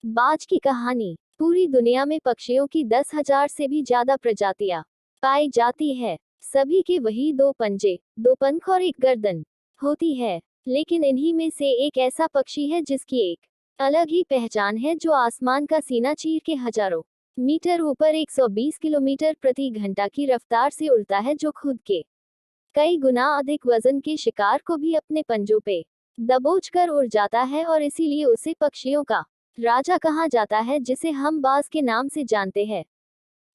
बाज की कहानी। पूरी दुनिया में पक्षियों की 10,000 से भी ज्यादा प्रजातियां पाई जाती है। सभी के वही दो पंजे, दो पंख और एक गर्दन होती है। लेकिन इन्हीं में से एक ऐसा पक्षी है जिसकी एक अलग ही पहचान है, जो आसमान का सीना चीर के हजारों मीटर ऊपर 120 किलोमीटर प्रति घंटा की रफ्तार से उड़ता है, जो खुद के कई गुना अधिक वजन के शिकार को भी अपने पंजों पे दबोच कर उड़ जाता है, और इसीलिए उसे पक्षियों का राजा कहा जाता है, जिसे हम बाज के नाम से जानते हैं।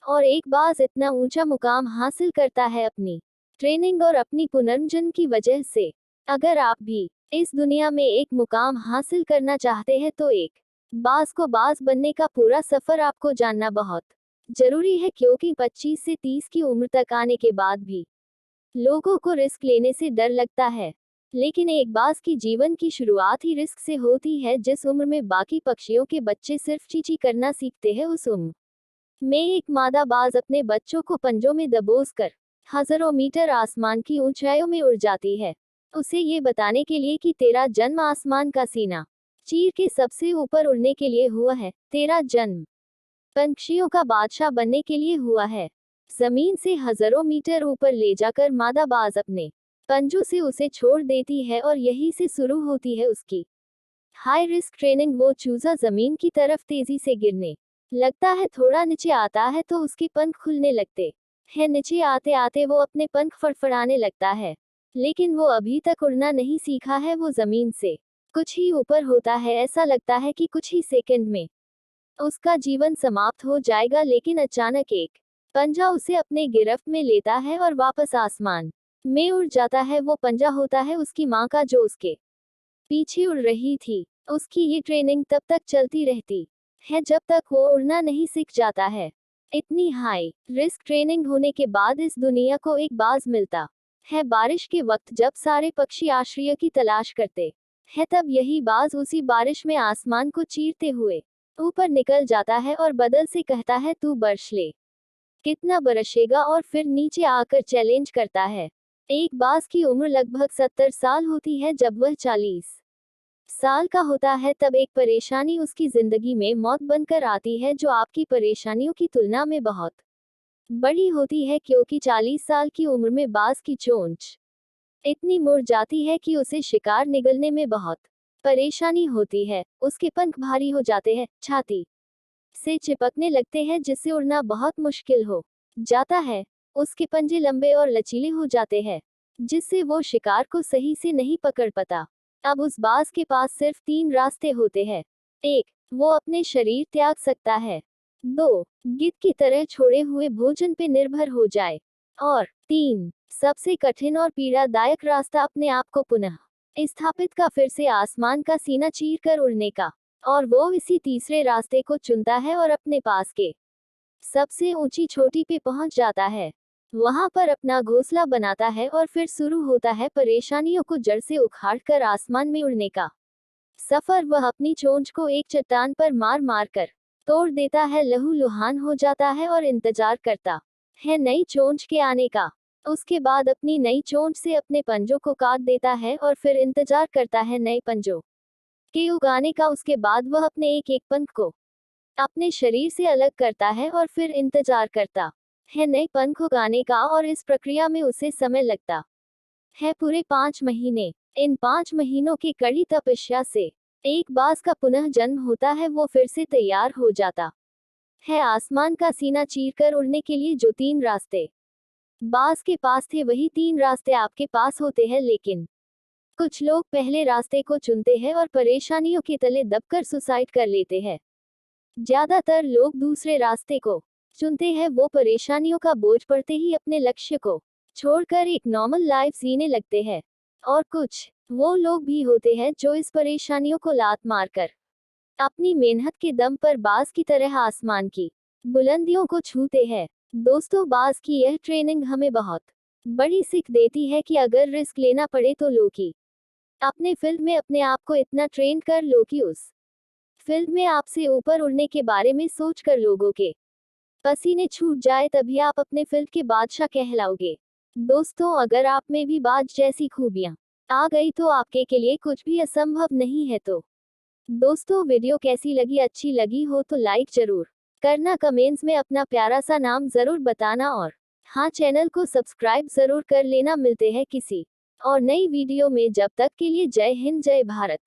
और एक बाज इतना ऊंचा मुकाम हासिल करता है अपनी ट्रेनिंग और अपनी पुनर्जन्म की वजह से। अगर आप भी इस दुनिया में एक मुकाम हासिल करना चाहते हैं, तो एक बाज को बाज बनने का पूरा सफर आपको जानना बहुत जरूरी है, क्योंकि 25 से 30 की उम्र तक आने के बाद भी लोगों को रिस्क लेने से डर लगता है। लेकिन एक बाज की जीवन की शुरुआत ही रिस्क से होती है। जिस उम्र में बाकी पक्षियों के बच्चे सिर्फ चींची करना सीखते हैं, उस उम्र में एक मादा बाज अपने बच्चों को पंजों में दबोचकर हजारों मीटर आसमान की ऊंचाइयों में उड़ जाती है, उसे ये बताने के लिए कि तेरा जन्म आसमान का सीना चीर के सबसे ऊपर उड़ने के लिए हुआ है। तेरा जन्म पक्षियों का बादशाह बनने के लिए हुआ है। जमीन से हजारों मीटर ऊपर ले जाकर मादा बाज अपने पंजों से उसे छोड़ देती है, और यहीं से शुरू होती है उसकी हाई रिस्क ट्रेनिंग। वो चूजा जमीन की तरफ तेजी से गिरने लगता है, थोड़ा नीचे आता है तो उसके पंख खुलने लगते हैं। नीचे आते आते वो अपने पंख फड़फड़ाने लगता है, लेकिन वो अभी तक उड़ना नहीं सीखा है। वो जमीन से कुछ ही ऊपर होता है, ऐसा लगता है कि कुछ ही सेकंड में उसका जीवन समाप्त हो जाएगा। लेकिन अचानक एक पंजा उसे अपने गिरफ्त में लेता है और वापस आसमान में उड़ जाता है। वो पंजा होता है उसकी माँ का, जो उसके पीछे उड़ रही थी। उसकी ये ट्रेनिंग तब तक चलती रहती है जब तक वो उड़ना नहीं सीख जाता है। इतनी हाई रिस्क ट्रेनिंग होने के बाद इस दुनिया को एक बाज मिलता है बारिश के वक्त, जब सारे पक्षी आश्रय की तलाश करते हैं। तब यही बाज उसी बारिश में आसमान को चीरते हुए ऊपर निकल जाता है और बदल से कहता है, तू बरस ले, कितना बरसेगा। और फिर नीचे आकर चैलेंज करता है। एक बाज की उम्र लगभग 70 साल होती है। जब वह 40 साल का होता है, तब एक परेशानी उसकी जिंदगी में मौत बनकर आती है, जो आपकी परेशानियों की तुलना में बहुत बड़ी होती है, क्योंकि 40 साल की उम्र में बाज की चोंच इतनी मुड़ जाती है कि उसे शिकार निगलने में बहुत परेशानी होती है। उसके पंख भारी हो जाते हैं, छाती से चिपकने लगते हैं, जिससे उड़ना बहुत मुश्किल हो जाता है। उसके पंजे लंबे और लचीले हो जाते हैं, जिससे वो शिकार को सही से नहीं पकड़ पाता। अब उस बाज के पास सिर्फ 3 रास्ते होते हैं। 1. वो अपने शरीर त्याग सकता है। 2. गिद्ध की तरह छोड़े हुए भोजन पे निर्भर हो जाए। और 3. सबसे कठिन और पीड़ादायक रास्ता, अपने आप को पुनः स्थापित का, फिर से आसमान का सीना चीर कर उड़ने का। और वो इसी तीसरे रास्ते को चुनता है और अपने पास के सबसे ऊंची चोटी पे पहुंच जाता है। वहां पर अपना घोंसला बनाता है, और फिर शुरू होता है परेशानियों को जड़ से उखाड़कर आसमान में उड़ने का सफर। वह अपनी चोंच को एक चट्टान पर मार मार कर तोड़ देता है, लहूलुहान हो जाता है और इंतजार करता है नई चोंच के आने का। उसके बाद अपनी नई चोंच से अपने पंजों को काट देता है, और फिर इंतजार करता है नए पंजों के उगाने का। उसके बाद वह अपने एक एक पंख को अपने शरीर से अलग करता है, और फिर इंतजार करता है नए पंख उगाने का। और इस प्रक्रिया में उसे समय लगता है पूरे 5 महीने। इन 5 महीनों की कड़ी तपस्या से एक बाज का पुनः जन्म होता है। वो फिर से तैयार हो जाता है आसमान का सीना चीरकर उड़ने के लिए। जो 3 रास्ते बाज के पास थे, वही 3 रास्ते आपके पास होते हैं। लेकिन कुछ लोग पहले रास्ते को चुनते हैं और परेशानियों के तले दबकर सुसाइड कर लेते हैं। ज्यादातर लोग दूसरे रास्ते को चुनते हैं। वो परेशानियों का बोझ पड़ते ही अपने लक्ष्य को छोड़कर एक नॉर्मल लाइफ जीने लगते हैं। और कुछ वो लोग भी होते हैं जो इस परेशानियों को लात मारकर अपनी मेहनत के दम पर बाज की तरह आसमान की बुलंदियों को छूते हैं। दोस्तों, बाज की यह ट्रेनिंग हमें बहुत बड़ी सीख देती है कि अगर रिस्क लेना पड़े तो लो कि अपने फील्ड में अपने आप को इतना ट्रेन कर लो कि उस फील्ड में आपसे ऊपर उड़ने के बारे में सोचकर लोगों के पसीने छूट जाए, तभी आप अपने फील्ड के बादशाह कहलाओगे। दोस्तों, अगर आप में भी बाज जैसी खूबियां आ गई, तो आपके के लिए कुछ भी असंभव नहीं है। तो दोस्तों वीडियो कैसी लगी, अच्छी लगी हो तो लाइक जरूर करना, कमेंट्स में अपना प्यारा सा नाम जरूर बताना और हाँ चैनल को सब्सक्राइब जरूर कर लेना। मिलते हैं किसी और नई वीडियो में, जब तक के लिए जय हिंद जय भारत।